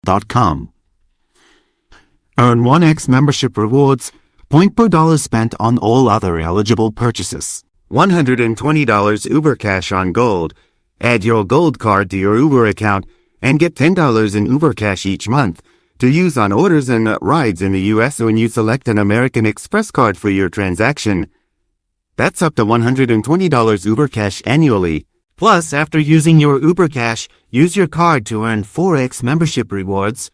com. Earn 1x membership rewards, point per dollar spent on all other eligible purchases. $120 Uber Cash on Gold. Add your Gold card to your Uber account and get $10 in Uber Cash each month to use on orders and rides in the U.S. when you select an American Express card for your transaction. That's up to $120 Uber Cash annually. Plus, after using your Uber Cash, use your card to earn 4x membership rewards.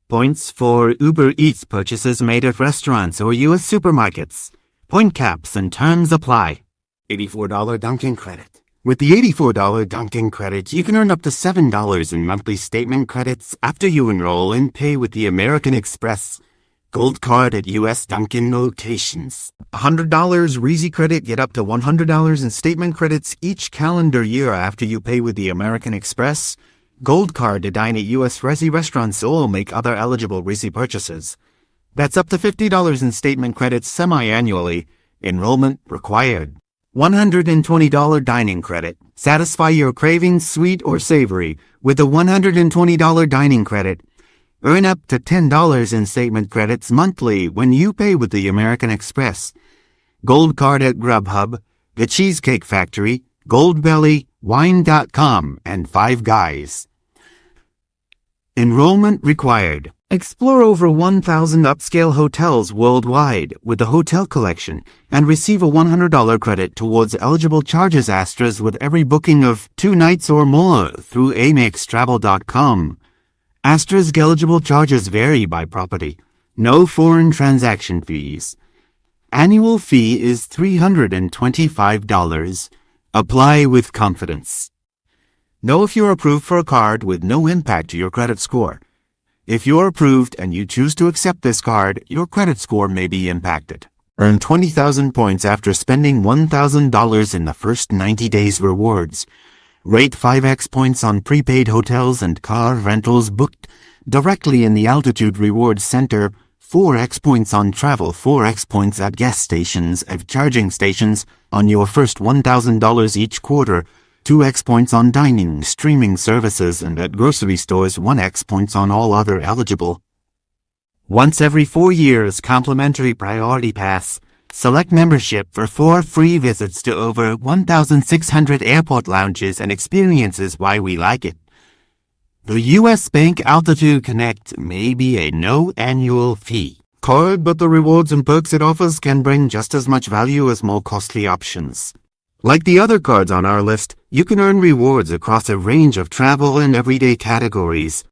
Points for Uber Eats purchases made at restaurants or U.S. supermarkets. Point caps and terms apply. $84 Dunkin' credit. With the $84 Dunkin' credit, you can earn up to $7 in monthly statement credits after you enroll and pay with the American Express Gold Card at U.S. Dunkin' locations. $100 Reezy credit, get up to $100 in statement credits each calendar year after you pay with the American Express Gold Card to dine at U.S. Resi restaurants or make other eligible Reezy purchases. That's up to $50 in statement credits semi-annually. Enrollment required. $120 dining credit. Satisfy your cravings, sweet or savory, with a $120 dining credit. Earn up to $10 in statement credits monthly when you pay with the American Express Gold Card at Grubhub, The Cheesecake Factory, Goldbelly, Wine.com, and Five Guys. Enrollment required. Explore over 1,000 upscale hotels worldwide with the Hotel Collection and receive a $100 credit towards eligible charges Astras with every booking of 2 nights or more through AmexTravel.com. Astra's eligible charges vary by property. No foreign transaction fees. Annual fee is $325. Apply with confidence. Know if you're approved for a card with no impact to your credit score. If you're approved and you choose to accept this card, your credit score may be impacted. Earn 20,000 points after spending $1,000 in the first 90 days rewards. Rate 5x points on prepaid hotels and car rentals booked directly in the Altitude Rewards Center. 4x points on travel, 4x points at gas stations and charging stations on your first $1,000 each quarter. 2x points on dining, streaming services, and at grocery stores. 1x points on all other eligible. Once every 4 years, complimentary Priority Pass. Select membership for 4 free visits to over 1,600 airport lounges and experiences why we like it. The U.S. Bank Altitude Connect may be a no annual fee card, but the rewards and perks it offers can bring just as much value as more costly options. Like the other cards on our list, you can earn rewards across a range of travel and everyday categories.